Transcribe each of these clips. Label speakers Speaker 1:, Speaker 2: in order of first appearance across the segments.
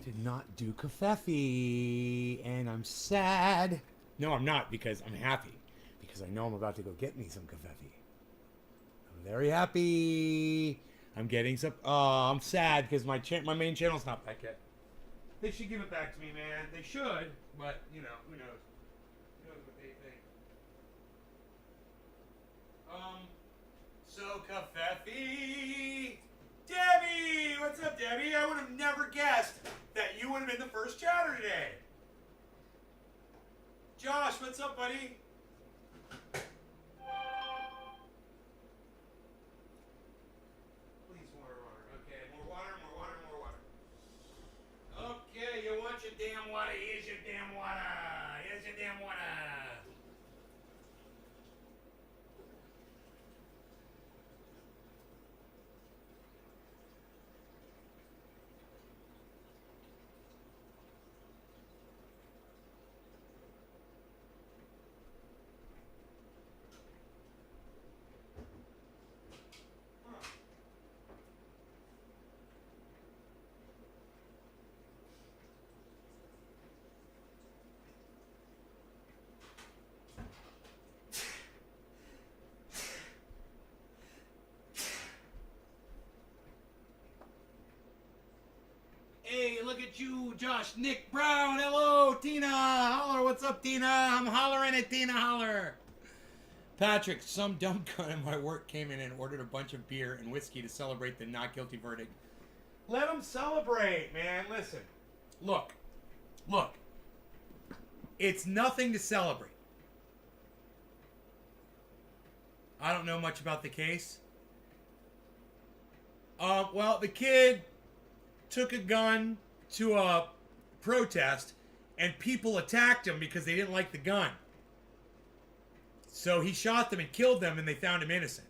Speaker 1: did not do kafefe, and I'm sad. No, I'm not, because I'm happy. Because I know I'm about to go get me some kafefe. I'm very happy. I'm getting some... Oh, I'm sad because my main channel's not back yet. They should give it back to me, man. They should, but, you know, who knows? Who knows what they think? So kafefe... Debbie! What's up, Debbie? I would have never guessed that you would have been the first chatter today. Josh, what's up, buddy? Please, water. Okay, more water. Okay, you want your damn water. Here's your damn water. Hey, look at you, Josh. Nick Brown. Hello, Tina. Holler. What's up, Tina? I'm hollering at Tina. Holler. Patrick, some dumb cunt in my work came in and ordered a bunch of beer and whiskey to celebrate the not guilty verdict. Let them celebrate, man. Listen. Look. It's nothing to celebrate. I don't know much about the case. Well, the kid took a gun to a protest and people attacked him because they didn't like the gun. So he shot them and killed them and they found him innocent.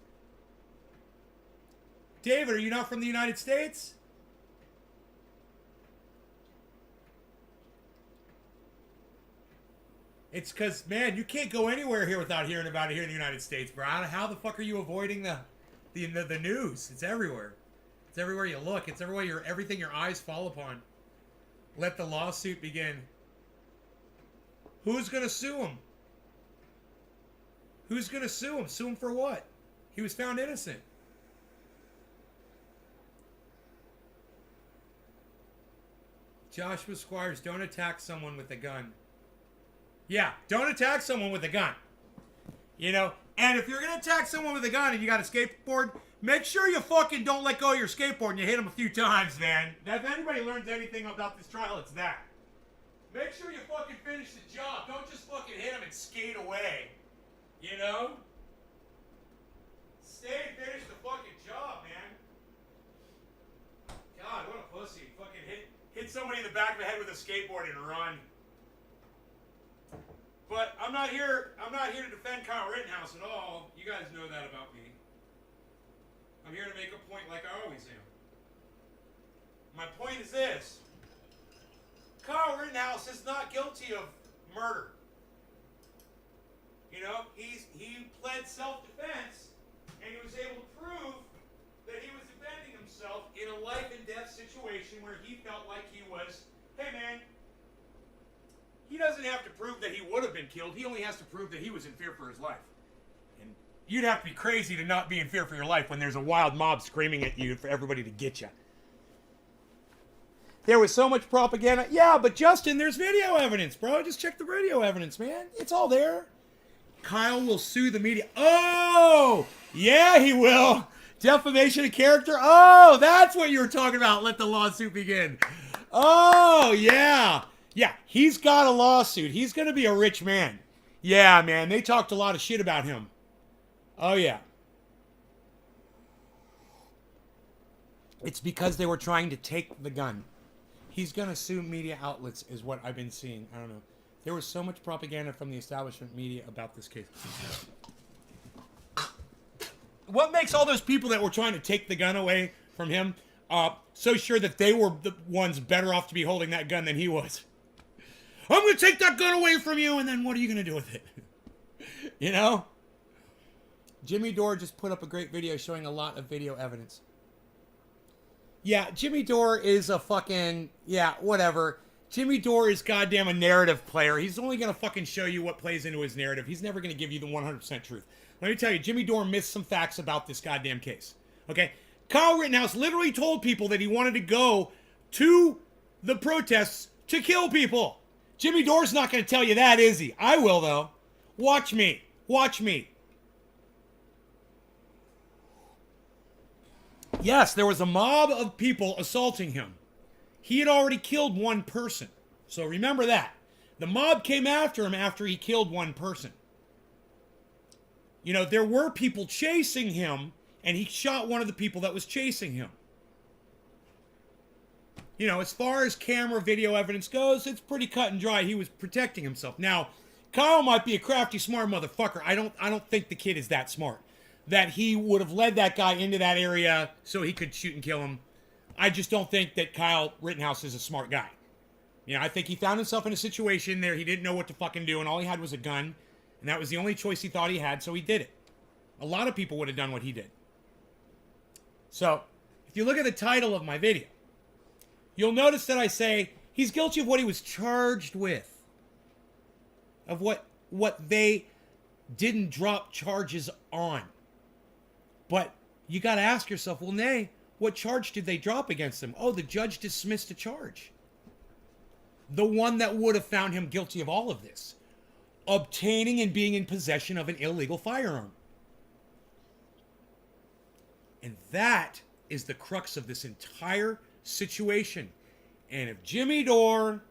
Speaker 1: David, are you not from the United States? It's because, man, you can't go anywhere here without hearing about it here in the United States, bro. How the fuck are you avoiding the news? It's everywhere. It's everywhere you look. It's everywhere everything your eyes fall upon. Let the lawsuit begin. Who's going to sue him? Who's going to sue him? Sue him for what? He was found innocent. Joshua Squires, don't attack someone with a gun. Yeah, don't attack someone with a gun. You know, and if you're going to attack someone with a gun and you got a skateboard, make sure you fucking don't let go of your skateboard and you hit him a few times, man. If anybody learns anything about this trial, it's that. Make sure you fucking finish the job. Don't just fucking hit him and skate away. You know? Stay and finish the fucking job, man. God, what a pussy. Fucking hit somebody in the back of the head with a skateboard and run. But I'm not here to defend Kyle Rittenhouse at all. You guys know that about me. I'm here to make a point like I always am. My point is this. Kyle Rittenhouse is not guilty of murder. You know, he pled self-defense, and he was able to prove that he was defending himself in a life and death situation where he felt like he was, hey man, he doesn't have to prove that he would have been killed. He only has to prove that he was in fear for his life. And you'd have to be crazy to not be in fear for your life when there's a wild mob screaming at you for everybody to get you. There was so much propaganda. Yeah, but Justin, there's video evidence, bro. Just check the video evidence, man. It's all there. Kyle will sue the media. Oh, yeah, he will. Defamation of character. Oh, that's what you were talking about. Let the lawsuit begin. Oh, yeah. Yeah, he's got a lawsuit. He's going to be a rich man. Yeah, man, they talked a lot of shit about him. Oh, yeah. It's because they were trying to take the gun. He's going to sue media outlets is what I've been seeing. I don't know. There was so much propaganda from the establishment media about this case. What makes all those people that were trying to take the gun away from him so sure that they were the ones better off to be holding that gun than he was? I'm going to take that gun away from you, and then what are you going to do with it? You know? Jimmy Dore just put up a great video showing a lot of video evidence. Yeah, Jimmy Dore is a fucking, yeah, whatever. Jimmy Dore is goddamn a narrative player. He's only going to fucking show you what plays into his narrative. He's never going to give you the 100% truth. Let me tell you, Jimmy Dore missed some facts about this goddamn case. Okay? Kyle Rittenhouse literally told people that he wanted to go to the protests to kill people. Jimmy Dore's not going to tell you that, is he? I will, though. Watch me. Watch me. Yes, there was a mob of people assaulting him. He had already killed one person. So remember that. The mob came after him after he killed one person. You know, there were people chasing him, and he shot one of the people that was chasing him. You know, as far as camera video evidence goes, it's pretty cut and dry. He was protecting himself. Now, Kyle might be a crafty, smart motherfucker. I don't think the kid is that smart. That he would have led that guy into that area so he could shoot and kill him. I just don't think that Kyle Rittenhouse is a smart guy. You know, I think he found himself in a situation there he didn't know what to fucking do, and all he had was a gun, and that was the only choice he thought he had, so he did it. A lot of people would have done what he did. So, if you look at the title of my video, you'll notice that I say he's guilty of what he was charged with. Of what they didn't drop charges on. But you got to ask yourself, well, nay, what charge did they drop against him? Oh, the judge dismissed a charge. The one that would have found him guilty of all of this. Obtaining and being in possession of an illegal firearm. And that is the crux of this entire situation. And if Jimmy Dore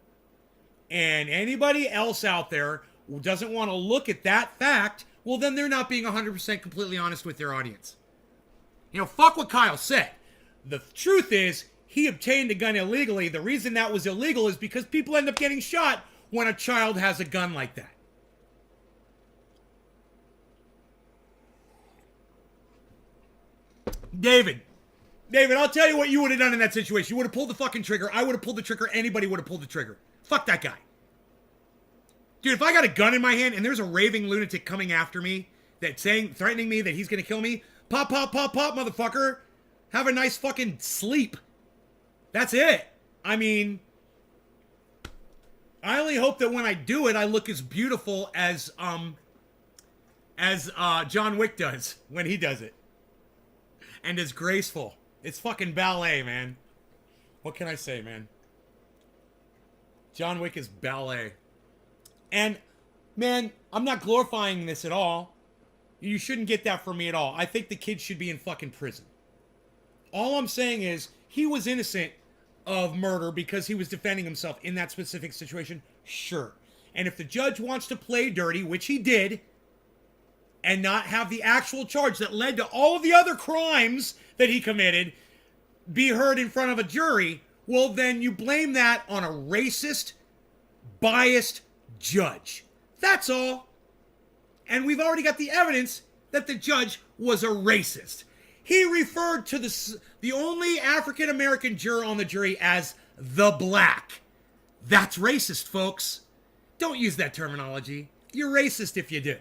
Speaker 1: and anybody else out there who doesn't want to look at that fact, well, then they're not being 100% completely honest with their audience. You know, fuck what Kyle said. The truth is, he obtained a gun illegally. The reason that was illegal is because people end up getting shot when a child has a gun like that. David, I'll tell you what you would have done in that situation. You would have pulled the fucking trigger. I would have pulled the trigger. Anybody would have pulled the trigger. Fuck that guy. Dude, if I got a gun in my hand and there's a raving lunatic coming after me, threatening me that he's going to kill me, pop, pop, pop, pop, motherfucker. Have a nice fucking sleep. That's it. I mean, I only hope that when I do it, I look as beautiful as John Wick does when he does it. And as graceful. It's fucking ballet, man. What can I say, man? John Wick is ballet. And, man, I'm not glorifying this at all. You shouldn't get that from me at all. I think the kid should be in fucking prison. All I'm saying is, he was innocent of murder because he was defending himself in that specific situation. Sure. And if the judge wants to play dirty, which he did, and not have the actual charge that led to all of the other crimes that he committed be heard in front of a jury, well, then you blame that on a racist, biased judge. That's all. And we've already got the evidence that the judge was a racist. He referred to the only African-American juror on the jury as the black. That's racist, folks. Don't use that terminology. You're racist if you do.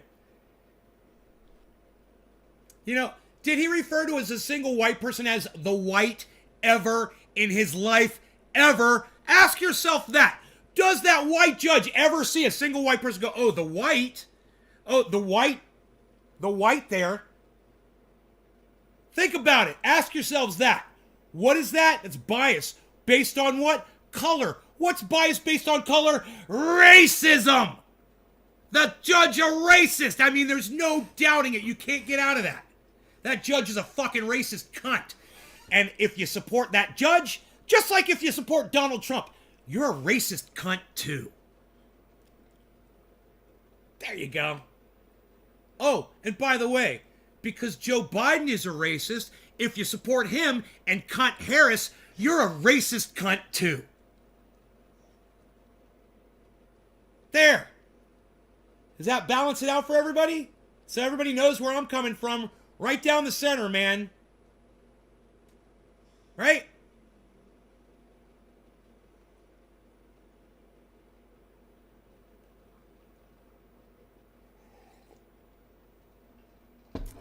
Speaker 1: You know, did he refer to as a single white person as the white ever in his life? Ever? Ask yourself that. Does that white judge ever see a single white person go, oh, the white? Oh, the white there. Think about it. Ask yourselves that. What is that? It's bias. Based on what? Color. What's bias based on color? Racism. The judge a racist. I mean, there's no doubting it. You can't get out of that. That judge is a fucking racist cunt. And if you support that judge, just like if you support Donald Trump, you're a racist cunt too. There you go. Oh, and by the way, because Joe Biden is a racist, if you support him and cunt Harris, you're a racist cunt too. There. Does that balance it out for everybody? So everybody knows where I'm coming from. Right down the center, man. Right?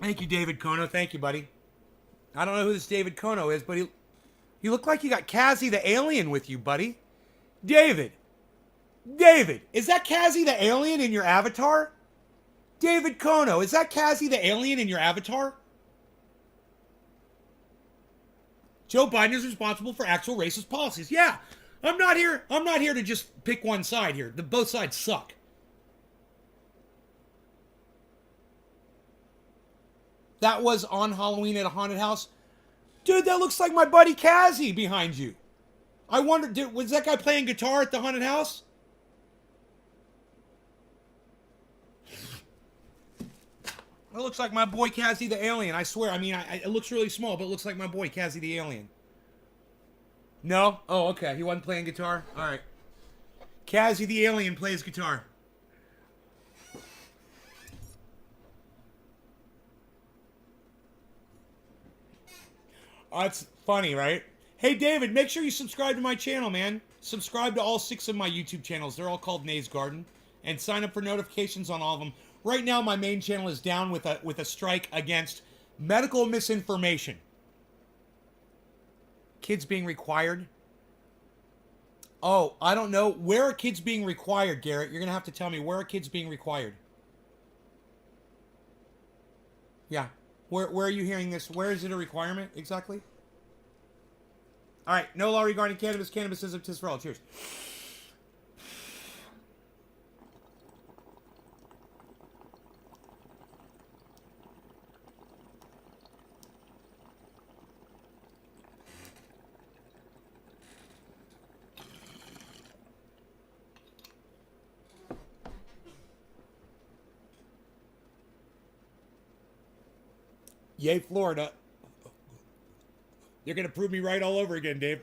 Speaker 1: Thank you, David Kono. Thank you, buddy. I don't know who this David Kono is, but You look like you got Kazzy the alien with you, buddy. David. David, is that Kazzy the alien in your avatar? David Kono, is that Kazzy the alien in your avatar? Joe Biden is responsible for actual racist policies. Yeah, I'm not here to just pick one side here. Both sides suck. That was on Halloween at a haunted house. Dude, that looks like my buddy Kazzy behind you. I wonder, was that guy playing guitar at the haunted house? It looks like my boy Kazzy the alien. I swear. I mean, it looks really small, but it looks like my boy Kazzy the alien. No? Oh, okay. He wasn't playing guitar? All right. Kazzy the alien plays guitar. Oh, that's funny, right? Hey, David, make sure you subscribe to my channel, man. Subscribe to all 6 of my YouTube channels. They're all called Nays Garden. And sign up for notifications on all of them. Right now, my main channel is down with a strike against medical misinformation. Kids being required. Oh, I don't know. Where are kids being required, Garrett? You're going to have to tell me. Where are kids being required? Yeah. Where are you hearing this? Where is it a requirement exactly? All right. No law regarding cannabis. Cannabis is a tis for all. Cheers. Yay, Florida. You're going to prove me right all over again, Dave.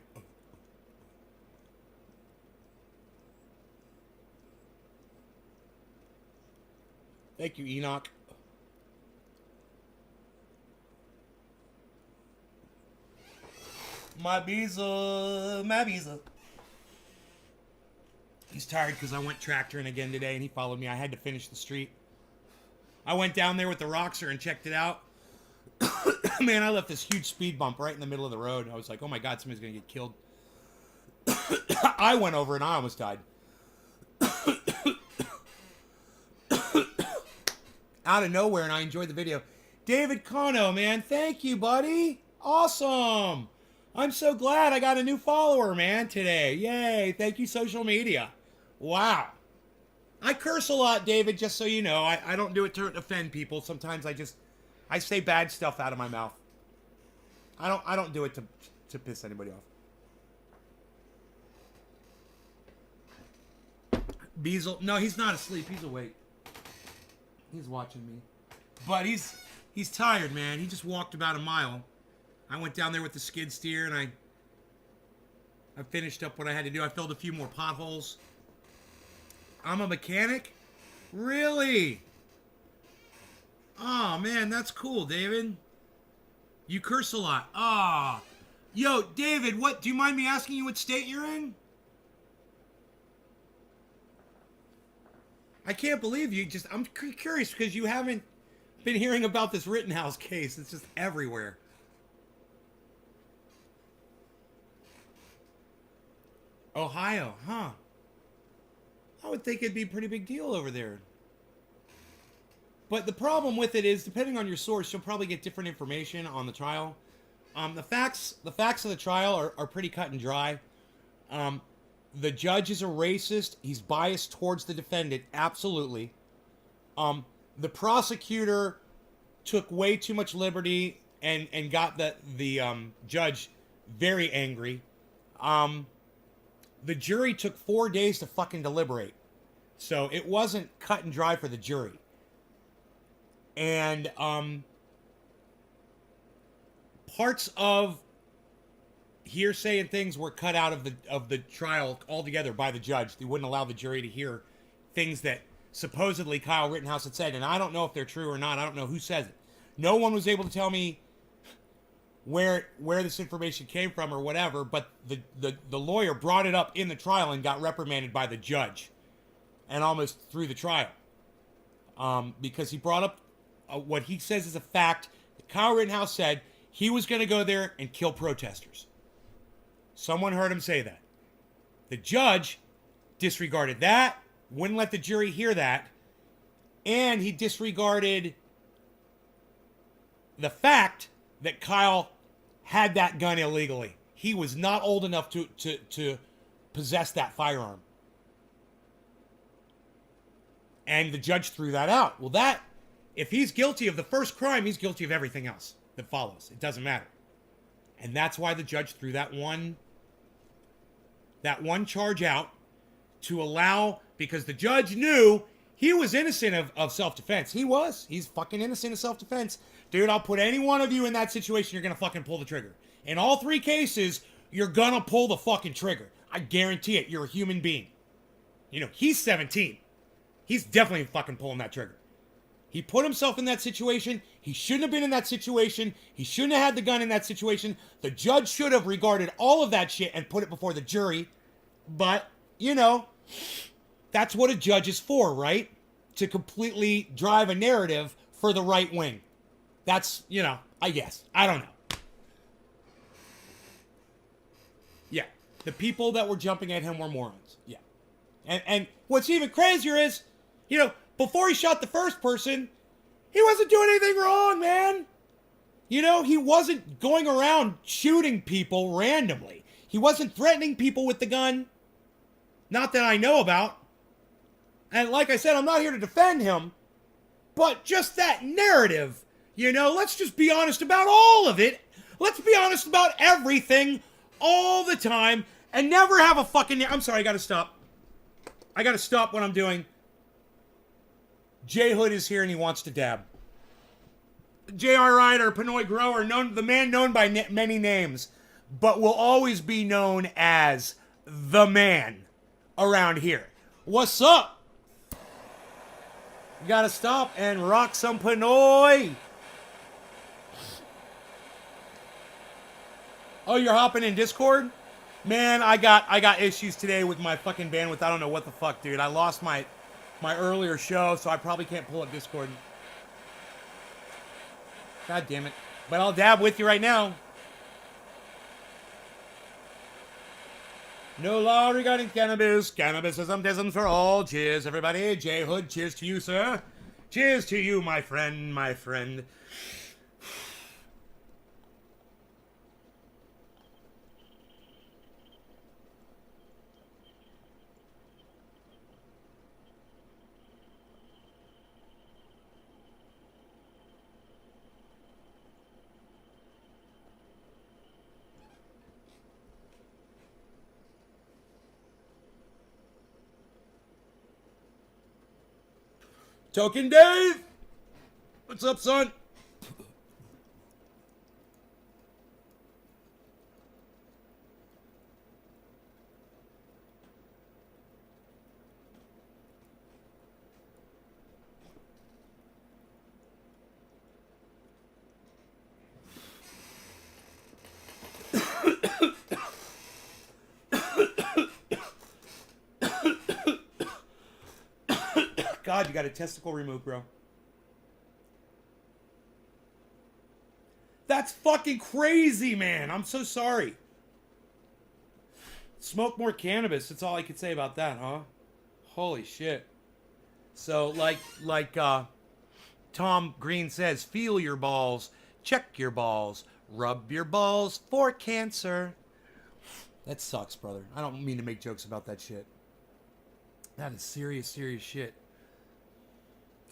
Speaker 1: Thank you, Enoch. My Beezel. My Beezel. He's tired because I went tractoring again today and he followed me. I had to finish the street. I went down there with the Roxer and checked it out. Man, I left this huge speed bump right in the middle of the road. I was like, oh my God, somebody's going to get killed. I went over and I almost died. Out of nowhere, and I enjoyed the video. David Kono, man, thank you, buddy. Awesome. I'm so glad I got a new follower, man, today. Yay, thank you, social media. Wow. I curse a lot, David, just so you know. I don't do it to offend people. Sometimes I say bad stuff out of my mouth. I don't do it to piss anybody off. Beazle, no, he's not asleep. He's awake. He's watching me. But he's tired, man. He just walked about a mile. I went down there with the skid steer and I finished up what I had to do. I filled a few more potholes. I'm a mechanic? Really? Oh, man, that's cool, David. You curse a lot. Ah. Yo, David, do you mind me asking you what state you're in? I can't believe I'm curious because you haven't been hearing about this Rittenhouse case. It's just everywhere. Ohio, huh? I would think it'd be a pretty big deal over there. But the problem with it is, depending on your source, you'll probably get different information on the trial. The facts of the trial are pretty cut and dry. The judge is a racist. He's biased towards the defendant, absolutely. The prosecutor took way too much liberty and got the judge very angry. The jury took 4 days to fucking deliberate. So it wasn't cut and dry for the jury. And parts of hearsay and things were cut out of the trial altogether by the judge. They wouldn't allow the jury to hear things that supposedly Kyle Rittenhouse had said, and I don't know if they're true or not. I don't know who says it. No one was able to tell me where this information came from or whatever, but the lawyer brought it up in the trial and got reprimanded by the judge and almost threw the trial because he brought up what he says is a fact that Kyle Rittenhouse said he was going to go there and kill protesters. Someone heard him say that. The judge disregarded that, wouldn't let the jury hear that, and he disregarded the fact that Kyle had that gun illegally. He was not old enough to possess that firearm. And the judge threw that out. Well, that, if he's guilty of the first crime, he's guilty of everything else that follows. It doesn't matter. And that's why the judge threw that one charge out to allow, because the judge knew he was innocent of self-defense. He's fucking innocent of self-defense. Dude, I'll put any one of you in that situation, you're going to fucking pull the trigger. In all three cases, you're going to pull the fucking trigger. I guarantee it. You're a human being. You know, he's 17. He's definitely fucking pulling that trigger. He put himself in that situation. He shouldn't have been in that situation. He shouldn't have had the gun in that situation. The judge should have regarded all of that shit and put it before the jury. But, you know, that's what a judge is for, right? To completely drive a narrative for the right wing. That's, you know, I guess. I don't know. Yeah. The people that were jumping at him were morons. Yeah. And what's even crazier is, you know, before he shot the first person, he wasn't doing anything wrong, man. You know, he wasn't going around shooting people randomly. He wasn't threatening people with the gun. Not that I know about. And like I said, I'm not here to defend him. But just that narrative, you know, let's just be honest about all of it. Let's be honest about everything all the time and never have a fucking... I'm sorry, I gotta stop. I gotta stop what I'm doing. J Hood is here and he wants to dab. J.R. Ryder, Pinoy Grower, the man known by many names, but will always be known as the man around here. What's up? You gotta stop and rock some Pinoy. Oh, you're hopping in Discord? Man, I got issues today with my fucking bandwidth. I don't know what the fuck, dude. I lost my earlier show, so I probably can't pull up Discord. God damn it. But I'll dab with you right now. No law regarding cannabis. Cannabisism for all. Cheers, everybody. J Hood, cheers to you, sir. Cheers to you, my friend, my friend. Token Dave! What's up, son? God, you got a testicle removed, bro. That's fucking crazy, man. I'm so sorry. Smoke more cannabis. That's all I could say about that, huh? Holy shit. So, like Tom Green says, feel your balls, check your balls, rub your balls for cancer. That sucks, brother. I don't mean to make jokes about that shit. That is serious, serious shit.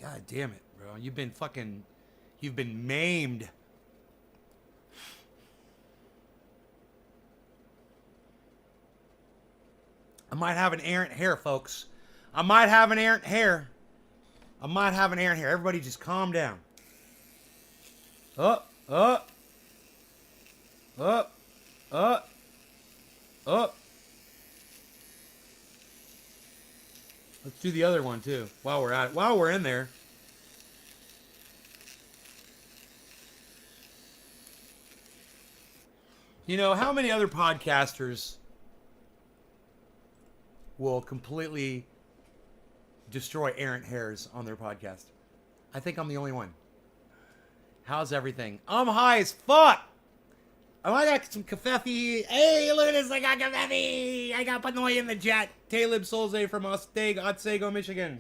Speaker 1: God damn it, bro. You've been maimed. I might have an errant hair, folks. I might have an errant hair. Everybody just calm down. Up. Let's do the other one too. While we're in there. You know, how many other podcasters will completely destroy errant hairs on their podcast? I think I'm the only one. How's everything? I'm high as fuck. Oh, I got some kafefe. Hey, look at this. I got kafefe. I got Panoy in the jet. Talib Solze from Otsego, Michigan.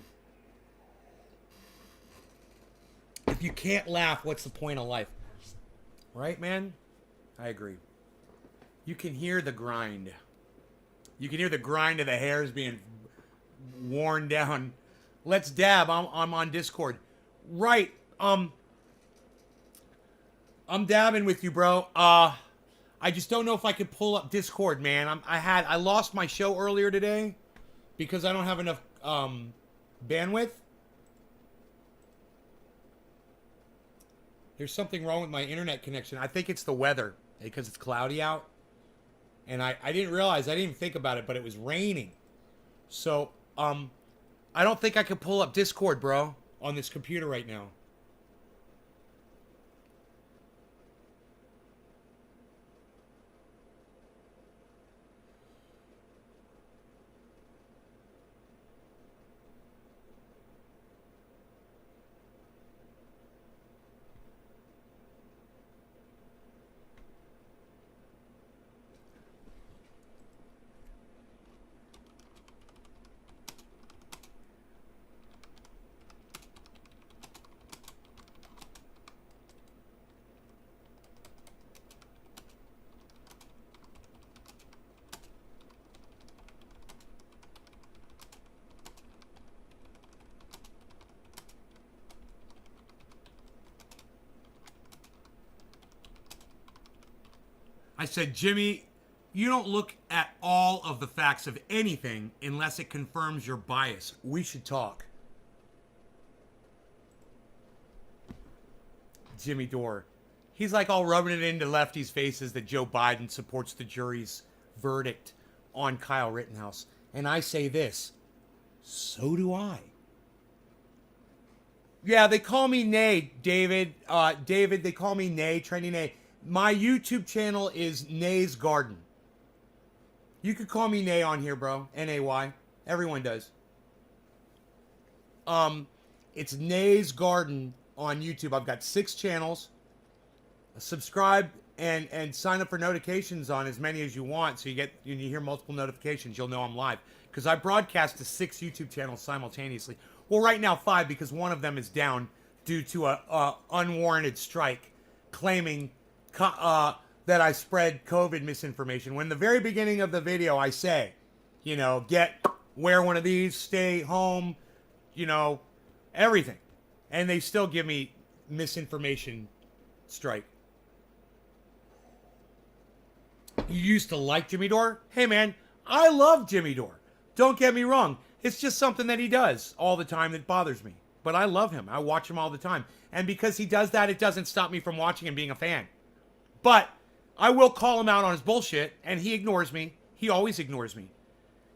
Speaker 1: If you can't laugh, what's the point of life? Right, man? I agree. You can hear the grind. You can hear the grind of the hairs being worn down. Let's dab. I'm on Discord. Right. I'm dabbing with you, bro. I just don't know if I could pull up Discord, man. I lost my show earlier today because I don't have enough bandwidth. There's something wrong with my internet connection. I think it's the weather because it's cloudy out. And I didn't realize, I didn't even think about it, but it was raining. So, I don't think I could pull up Discord, bro, on this computer right now. I said, Jimmy, you don't look at all of the facts of anything unless it confirms your bias. We should talk. Jimmy Dore. He's like all rubbing it into lefties' faces that Joe Biden supports the jury's verdict on Kyle Rittenhouse. And I say this, so do I. Yeah, they call me Nay, David. David, they call me Nay, Trendy Nay. My YouTube channel is Nay's Garden. You could call me Nay on here, bro. N-A-Y. Everyone does. It's Nay's Garden on YouTube. I've got 6 channels. Subscribe and sign up for notifications on as many as you want, so you hear multiple notifications. You'll know I'm live because I broadcast to 6 YouTube channels simultaneously. Well, right now 5 because one of them is down due to a unwarranted strike claiming that I spread COVID misinformation. When the very beginning of the video I say, wear one of these, stay home, everything. And they still give me misinformation strike. You used to like Jimmy Dore? Hey man, I love Jimmy Dore. Don't get me wrong. It's just something that he does all the time that bothers me. But I love him. I watch him all the time. And because he does that, it doesn't stop me from watching and being a fan. But I will call him out on his bullshit, and he ignores me. He always ignores me.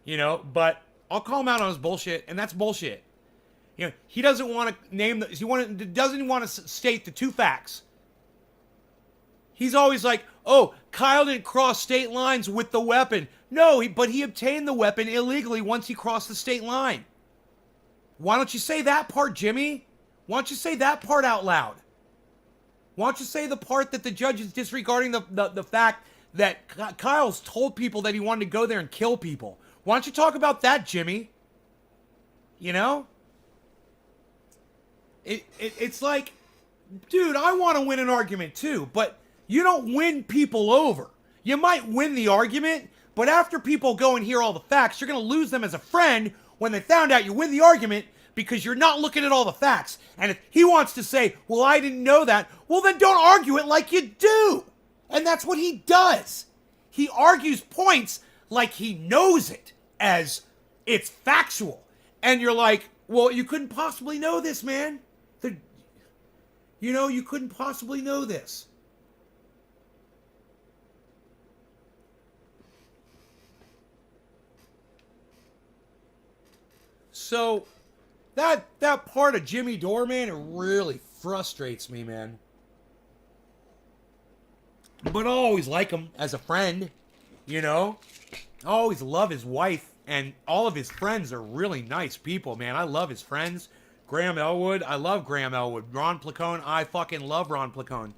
Speaker 1: But I'll call him out on his bullshit, and that's bullshit. He doesn't want to name doesn't want to state the 2 facts. He's always like, oh, Kyle didn't cross state lines with the weapon. No, but he obtained the weapon illegally once he crossed the state line. Why don't you say that part, Jimmy? Why don't you say that part out loud? Why don't you say the part that the judge is disregarding the fact that Kyle's told people that he wanted to go there and kill people? Why don't you talk about that, Jimmy? It's like, dude, I want to win an argument too, but you don't win people over. You might win the argument, but after people go and hear all the facts, you're going to lose them as a friend when they found out you win the argument because you're not looking at all the facts. And if he wants to say, well, I didn't know that, well, then don't argue it like you do. And that's what he does. He argues points like he knows it, as it's factual. And you're like, well, you couldn't possibly know this, man. You couldn't possibly know this. So, that part of Jimmy Dore, man, it really frustrates me, man. But I always like him as a friend, I always love his wife, and all of his friends are really nice people, man. I love his friends. Graham Elwood, I love Graham Elwood. Ron Placone, I fucking love Ron Placone.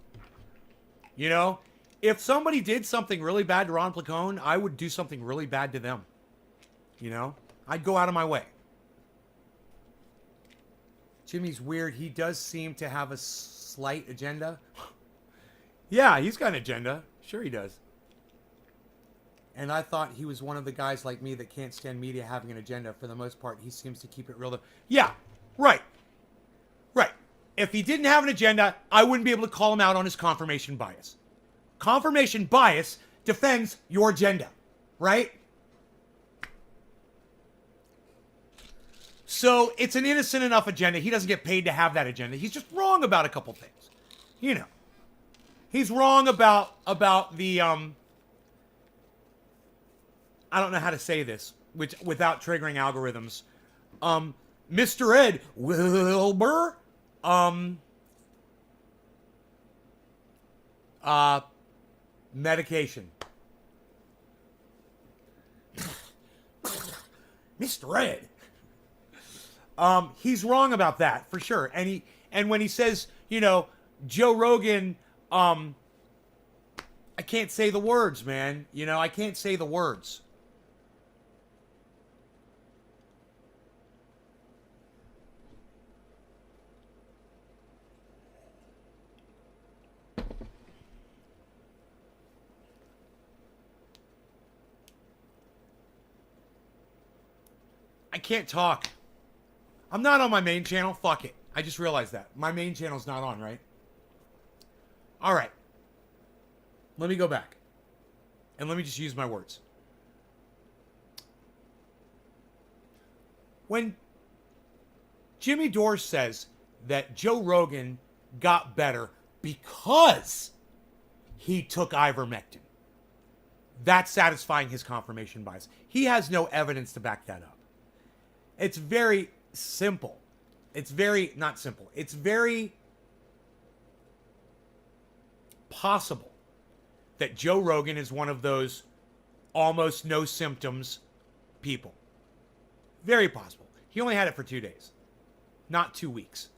Speaker 1: If somebody did something really bad to Ron Placone, I would do something really bad to them. You know? I'd go out of my way. Jimmy's weird. He does seem to have a slight agenda. Yeah, he's got an agenda. Sure he does. And I thought he was one of the guys like me that can't stand media having an agenda. For the most part, he seems to keep it real. Yeah, right. Right. If he didn't have an agenda, I wouldn't be able to call him out on his confirmation bias. Confirmation bias defends your agenda, right? So it's an innocent enough agenda. He doesn't get paid to have that agenda. He's just wrong about a couple things. You know. He's wrong about the I don't know how to say this without triggering algorithms. Mr. Ed Wilbur medication. Mr. Ed. He's wrong about that for sure. And when he says, you know, Joe Rogan, I can't say the words, man. You know, I can't say the words. I can't talk. I'm not on my main channel. Fuck it. I just realized that. My main channel's not on, right? All right. Let me go back. And let me just use my words. When Jimmy Dore says that Joe Rogan got better because he took ivermectin, that's satisfying his confirmation bias. He has no evidence to back that up. It's very simple. It's very, not simple. It's very possible that Joe Rogan is one of those almost no symptoms people. Very possible. He only had it for 2 days, not 2 weeks.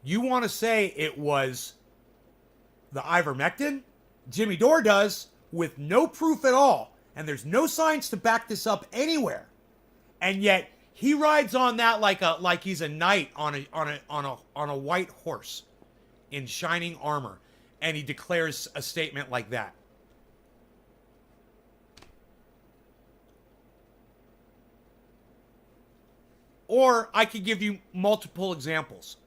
Speaker 1: You want to say it was the ivermectin? Jimmy Dore does, with no proof at all, and there's no science to back this up anywhere. And yet he rides on that like he's a knight on a white horse in shining armor, and he declares a statement like that. Or I could give you multiple examples.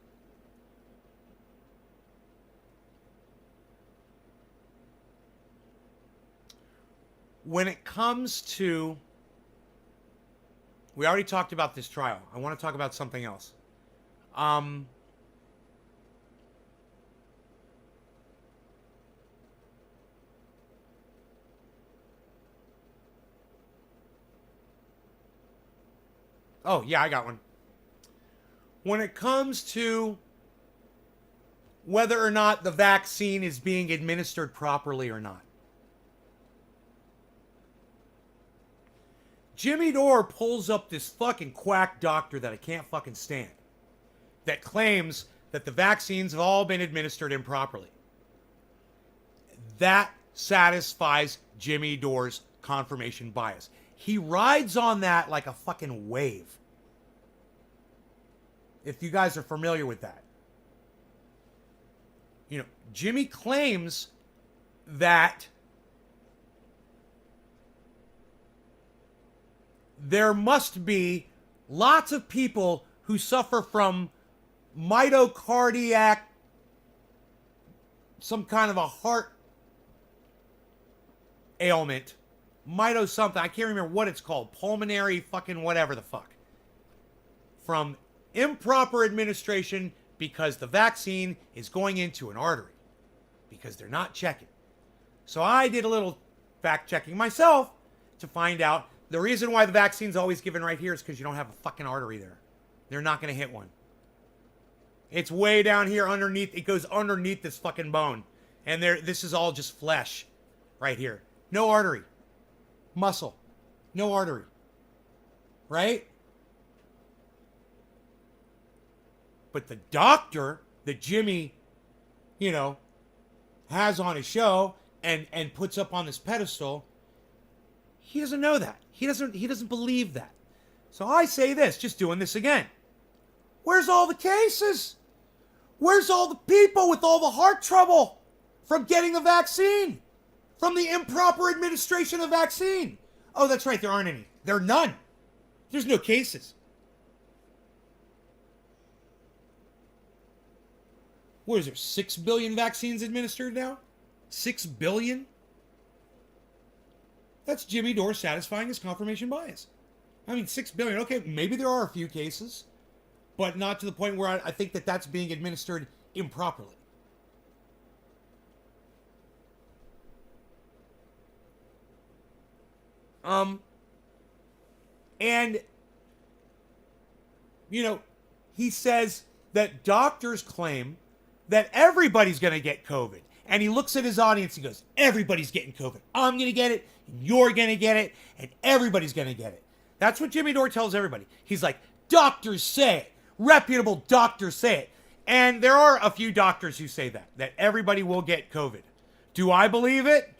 Speaker 1: When it comes to, we already talked about this trial. I want to talk about something else. Oh, yeah, I got one. When it comes to whether or not the vaccine is being administered properly or not, Jimmy Dore pulls up this fucking quack doctor that I can't fucking stand, that claims that the vaccines have all been administered improperly. That satisfies Jimmy Dore's confirmation bias. He rides on that like a fucking wave. If you guys are familiar with that. You know, Jimmy claims that there must be lots of people who suffer from myocardiac, some kind of a heart ailment, something, I can't remember what it's called, pulmonary fucking whatever the fuck, from improper administration because the vaccine is going into an artery because they're not checking. So I did a little fact checking myself to find out the reason why the vaccine's always given right here is because you don't have a fucking artery there. They're not going to hit one. It's way down here underneath. It goes underneath this fucking bone. And this is all just flesh right here. No artery. Muscle. No artery. Right? But the doctor that Jimmy, has on his show and puts up on this pedestal, he doesn't know that. He doesn't believe that. So I say this, just doing this again. Where's all the cases? Where's all the people with all the heart trouble from getting the vaccine? From the improper administration of the vaccine? Oh, that's right, there aren't any. There are none. There's no cases. What is there, 6 billion vaccines administered now? 6 billion? That's Jimmy Dore satisfying his confirmation bias. I mean, 6 billion. Okay, maybe there are a few cases, but not to the point where I think that that's being administered improperly. And, you know, he says that doctors claim that everybody's going to get COVID. And he looks at his audience and goes, everybody's getting COVID. I'm going to get it, you're going to get it, and everybody's going to get it. That's what Jimmy Dore tells everybody. He's like, doctors say it. Reputable doctors say it. And there are a few doctors who say that everybody will get COVID. Do I believe it?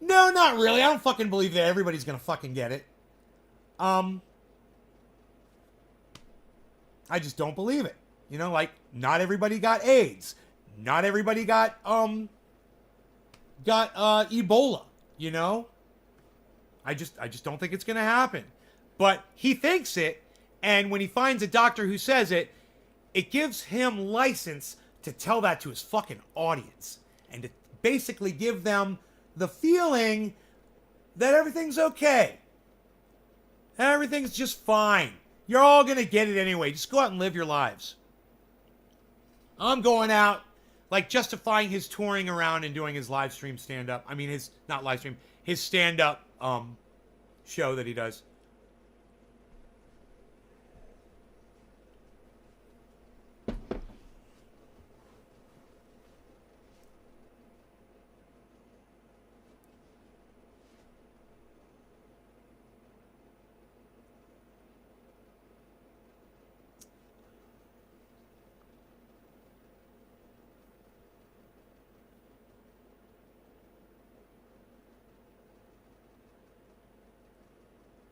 Speaker 1: No, not really. I don't fucking believe that everybody's going to fucking get it. I just don't believe it. You know, like, not everybody got AIDS. Not everybody got Ebola, you know? I just don't think it's going to happen. But he thinks it, and when he finds a doctor who says it, it gives him license to tell that to his fucking audience and to basically give them the feeling that everything's okay. Everything's just fine. You're all going to get it anyway. Just go out and live your lives. I'm going out, like, justifying his touring around and doing his live stream stand-up. I mean, his stand-up show that he does.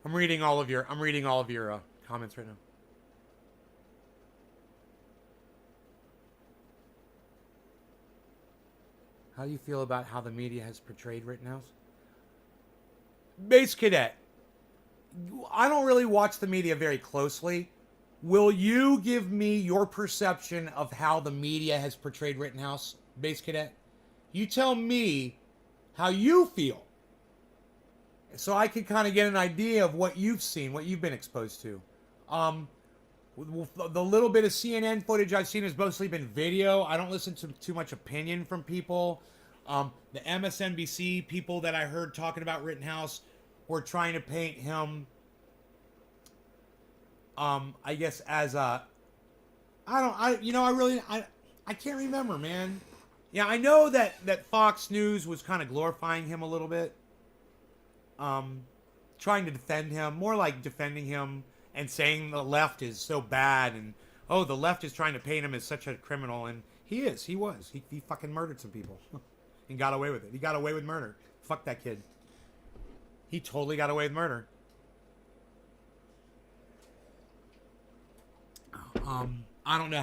Speaker 1: I'm reading all of your comments right now. How do you feel about how the media has portrayed Rittenhouse? Base Cadet, I don't really watch the media very closely. Will you give me your perception of how the media has portrayed Rittenhouse, Base Cadet? You tell me how you feel, so I can kind of get an idea of what you've seen, what you've been exposed to. The little bit of CNN footage I've seen has mostly been video. I don't listen to too much opinion from people. The MSNBC people that I heard talking about Rittenhouse were trying to paint him, I guess, as a, I can't remember, man. Yeah, I know that Fox News was kind of glorifying him a little bit. Trying to defend him, more like defending him and saying the left is so bad and, oh, the left is trying to paint him as such a criminal, and he fucking murdered some people and got away with it. He got away with murder. Fuck that kid. He totally got away with murder. I don't know how